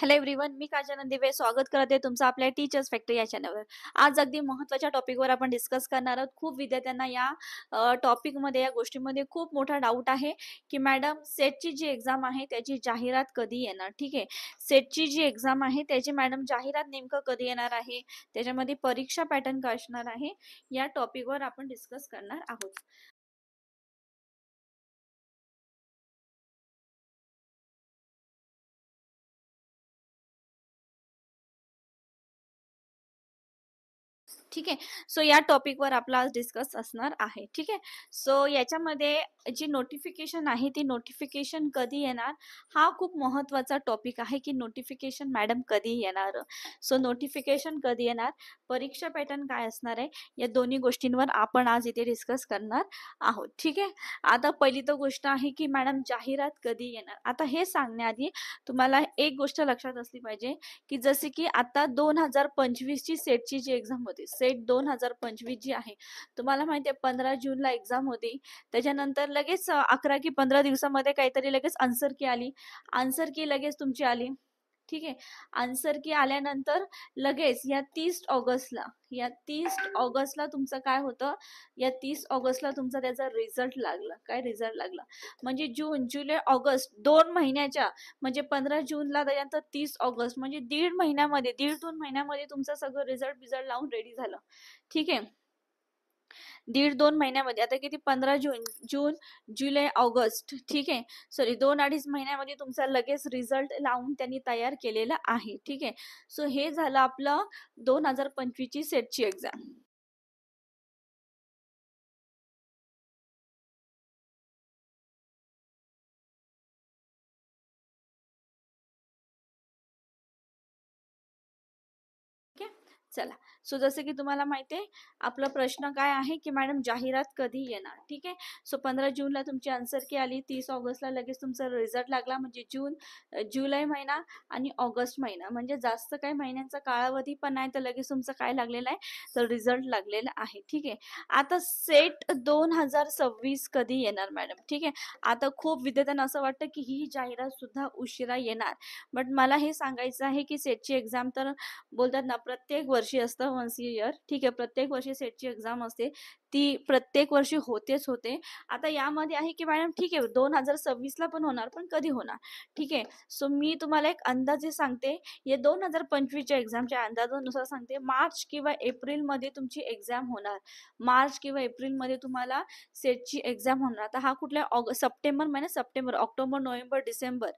Hello everyone, मी कांचन दिवे स्वागत करते तुमचं आपल्या टीचर्स फॅक्टरी या चॅनलवर. आज अगदी महत्त्वाच्या टॉपिकवर आपण डिस्कस करणार आहोत. खूप विद्यार्थ्यांना या टॉपिकमध्ये या गोष्टीमध्ये खूप मोठा डाऊट आहे की मॅडम सेटची जी एक्झाम आहे त्याची जाहिरात कधी येणार. ठीक आहे, सेटची जी एक्झाम आहे त्याची मॅडम जाहिरात नेमकं कधी येणार आहे, त्याच्यामध्ये परीक्षा पॅटर्न काय असणार आहे, या टॉपिकवर आपण डिस्कस करणार आहोत. ठीक आहे. सो या टॉपिकवर आपला आज डिस्कस असणार आहे. ठीक आहे. सो याच्यामध्ये जी नोटिफिकेशन आहे ती नोटिफिकेशन कधी येणार, हा खूप महत्त्वाचा टॉपिक आहे की नोटिफिकेशन मॅडम कधी येणार. सो नोटिफिकेशन कधी येणार, परीक्षा पॅटर्न काय असणार आहे, या दोन्ही गोष्टींवर आपण आज इथे डिस्कस करणार आहोत. ठीक आहे. आता पहिली तर गोष्ट आहे की मॅडम जाहिरात कधी येणार. आता हे सांगण्याआधी तुम्हाला एक गोष्ट लक्षात असली पाहिजे की जसे की आता 2025 ची सेटची जी एक्झाम होती, सेट 2025 जी आहे, तुम्हाला माहिती आहे 15 जूनला एक्झाम होती. त्याच्यानंतर लगेच 11 की 15 दिवसामध्ये काहीतरी लगेच आन्सर की आली. आन्सर की लगेच तुमची आली. ठीक आहे. आन्सर की आल्यानंतर लगेच या 30 ऑगस्टला तुमचं काय होतं, या 30 ऑगस्टला तुमचा त्याचा रिझल्ट लागला. काय रिझल्ट लागला म्हणजे जून, जुलै, ऑगस्ट 2 महिन्याच्या, म्हणजे 15 जूनला त्याच्यानंतर 30 ऑगस्ट, म्हणजे दीड महिन्यामध्ये, 1.5-2 महिन्यामध्ये तुमचं सगळं रिझल्ट बिझल्ट लावून रेडी झालं. ठीक आहे. 1.5-2 महिन्यामध्ये, आता किती, 15 जून, जून, जुलै, ऑगस्ट. ठीक आहे. सॉरी, 2-2.5 महिन्यामध्ये तुमचा लगेच रिझल्ट लावून त्यांनी तयार केलेला आहे. ठीक आहे. सो हे झालं आपलं 2025 ची सेटची एक्झाम. ठीक आहे. चला. सो जसं की तुम्हाला माहिती आहे, आपला प्रश्न काय आहे की मॅडम जाहिरात कधी येणार. ठीक आहे. सो 15 जूनला तुमची आन्सर की आली, 30 ऑगस्टला लगेच तुमचा रिझल्ट लागला, म्हणजे जून, जुलै महिना आणि ऑगस्ट महिना, म्हणजे जास्त काही महिन्यांचा कालावधी पण नाही, तर लगेच तुमचं काय लागलेलं आहे, तर रिझल्ट लागलेला आहे. ठीक आहे. आता सेट 2026 कधी येणार मॅडम. ठीक आहे. आता खूप विद्यार्थ्यांना असं वाटतं की ही जाहिरात सुद्धा उशिरा येणार, बट मला हे सांगायचं आहे की सेटची एक्झाम तर बोलतात ना प्रत्येक वर्षी असतं, वन्स इयर. ठीक आहे. प्रत्येक वर्षी सेटची एक्झाम असते, ती प्रत्येक वर्षी होतेच होते. आता यामध्ये आहे की मॅडम ठीक आहे 2026 ला पण होणार, पण कधी होणार. ठीक आहे. सो मी तुम्हाला एक अंदाजे सांगते, या 2025 च्या एक्झामच्या अंदाजानुसार सांगते, मार्च किंवा एप्रिल मध्ये तुमची एक्झाम होणार. मार्च किंवा एप्रिल मध्ये तुम्हाला सेटची एक्झाम होणार. आता हा कुठल्या, सप्टेंबर महिना, सप्टेंबर, ऑक्टोबर, नोव्हेंबर, डिसेंबर,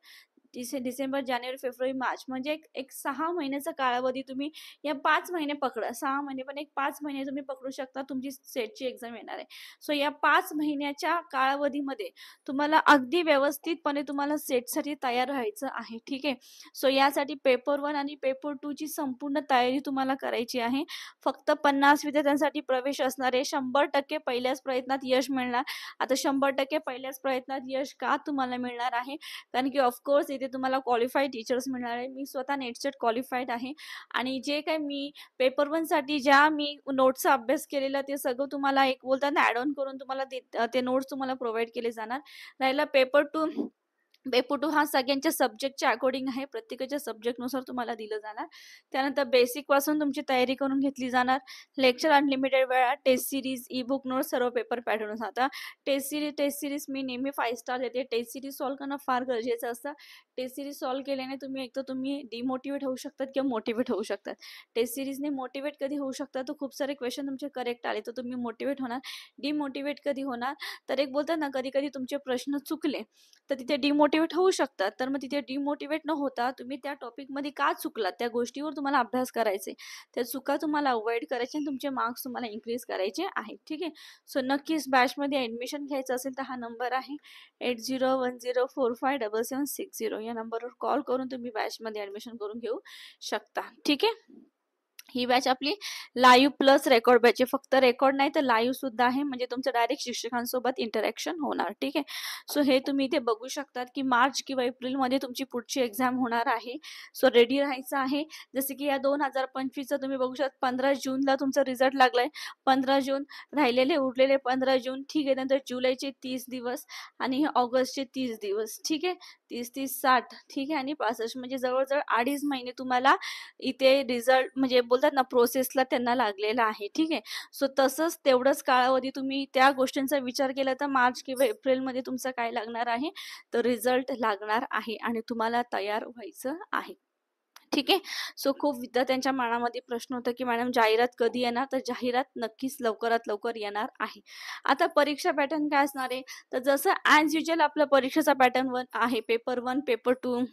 डिसेंबर, जानेवारी, फेब्रुवारी, मार्च, म्हणजे एक 6 महिन्याचा कालावधी तुम्ही, या 5 महिने पकडा, 6 महिने पण एक 5 महिने तुम्ही पकडू शकता, तुमची सेटची एक्झाम येणार आहे. सो या 5 महिन्याच्या कालावधीमध्ये तुम्हाला अगदी व्यवस्थितपणे तुम्हाला सेटसाठी तयार राहायचं आहे. ठीक आहे. सो यासाठी पेपर 1 आणि पेपर 2 ची संपूर्ण तयारी तुम्हाला करायची आहे. फक्त 50 विद्यार्थ्यांसाठी प्रवेश असणार आहे. 100% पहिल्याच प्रयत्नात यश मिळणार. आता 100% पहिल्याच प्रयत्नात यश का तुम्हाला मिळणार आहे, कारण की ऑफकोर्स इथे तुम्हाला क्वालिफाईड टीचर्स मिळणार आहे. मी स्वतः नेट सेट क्वालिफाईड आहे, आणि जे काही मी पेपर 1 साठी ज्या मी नोट्सचा अभ्यास केलेला, ते सगळं तुम्हाला एक बोलतात ना ॲड ऑन करून तुम्हाला ते नोट्स तुम्हाला प्रोव्हाइड केले जाणार. राहिला पेपर 2, पेपर 2 हा सगळ्यांच्या सब्जेक्टच्या अकॉर्डिंग आहे, प्रत्येकाच्या सब्जेक्टनुसार तुम्हाला दिलं जाणार. त्यानंतर बेसिक पासून तुमची तयारी करून घेतली जाणार. लेक्चर अनलिमिटेड वेळा, test series, e book notes, सर्व पेपर पॅटर्न. आता टेस्ट सिरीज मी नेहमी 5 स्टार देते. टेस्ट सिरीज सॉल्व्ह करणं फार गरजेचं असतं. टेस्ट सिरीज सॉल्व्ह केल्याने तुम्ही एक तर तुम्ही डिमोटिवेट होऊ शकतात किंवा मोटिवेट होऊ शकतात. टेस्ट सिरीजने मोटिवेट कधी होऊ शकतात, तर खूप सारे क्वेश्चन तुमचे करेक्ट आले तर तुम्ही मोटिवेट होणार. डिमोटिवेट कधी होणार, तर एक बोलतात ना कधी कधी तुमचे प्रश्न चुकले तर तिथे डिमोटिवेट होऊ शकतात. तर मग तिथे डिमोटिवेट न होता तुम्ही त्या टॉपिकमध्ये का चुकलात, त्या गोष्टीवर तुम्हाला अभ्यास करायचे, त्या चुका तुम्हाला अवॉइड करायचे आणि तुमचे मार्क्स तुम्हाला इन्क्रीज करायचे आहेत. ठीक आहे. सो नक्कीच बॅचमध्ये ॲडमिशन घ्यायचं असेल तर हा नंबर आहे 8010457760. या नंबरवर कॉल करून तुम्ही बॅचमध्ये ॲडमिशन करून घेऊ शकता. ठीक आहे. ही बॅच आपली लाईव्ह प्लस रेकॉर्ड बॅच आहे. फक्त रेकॉर्ड नाही तर लाईव्ह सुद्धा आहे, म्हणजे तुमचं डायरेक्ट शिक्षकांसोबत इंटरॅक्शन होणार. ठीक आहे. सो हे तुम्ही इथे बघू शकतात की मार्च किंवा एप्रिलमध्ये तुमची पुढची एक्झाम होणार आहे. सो रेडी राहायचं आहे. जसे की या 2025चं तुम्ही बघू शकता 15 जूनला तुमचा रिझल्ट लागलाय. 15 जून, राहिलेले उरलेले 15 जून. ठीक आहे. नंतर जुलैचे 30 दिवस आणि ऑगस्टचे 30 दिवस. ठीक आहे. 30-30 60. ठीक आहे. आणि 65 म्हणजे जवळजवळ 2.5 महिने तुम्हाला इथे रिझल्ट म्हणजे बोलतात ना प्रोसेसला त्यांना लागलेला आहे. ठीक आहे. सो तसंच तेवढंच कालावधी तुम्ही त्या गोष्टींचा विचार केला तर मार्च किंवा एप्रिलमध्ये तुमचं काय लागणार आहे, तर रिझल्ट लागणार आहे आणि तुम्हाला तयार व्हायचं आहे. ठीक आहे. सो खूप विद्यार्थ्यांच्या मनामध्ये प्रश्न होता की मॅडम जाहिरात कधी येणार, तर जाहिरात नक्कीच लवकरात लवकर येणार आहे. आता परीक्षा पॅटर्न काय असणार आहे, तर जसं ॲज युजल आपलं परीक्षेचा पॅटर्न आहे. पेपर 1, पेपर 2,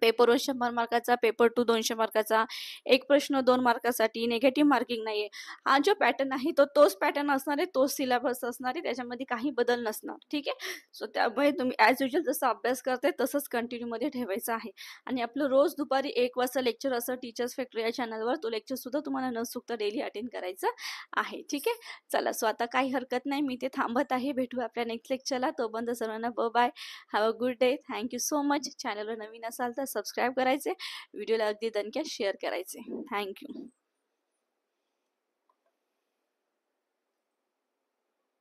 पेपर 1 100 मार्काचा, पेपर 2 200 मार्काचा, एक प्रश्न 2 मार्कासाठी, निगेटिव्ह मार्किंग नाहीये. हा जो पॅटर्न आहे तो तोच पॅटर्न असणार आहे, तोच सिलेबस असणार आहे, त्याच्यामध्ये काही बदल नसणार. ठीक आहे. सो त्यामुळे तुम्ही ॲज युजल जसं अभ्यास करताय तसंच कंटिन्यूमध्ये ठेवायचं आहे. आणि आपलं रोज दुपारी 1 वाजता लेक्चर असं टीचर्स फॅक्टरी या चॅनलवर, तो लेक्चर सुद्धा तुम्हाला न चुकता डेली अटेंड करायचं आहे. ठीक आहे. चला, सो आता काही हरकत नाही, मी ते थांबत आहे. भेटूया आपल्या नेक्स्ट लेक्चरला. तोपर्यंत सर्वांना bye. Have a good day. Thank you so much. चॅनलवर नवीन असाल तर सबस्क्राईब करायचे, व्हिडिओला अगदी दणक्यात शेअर करायचे. Thank you.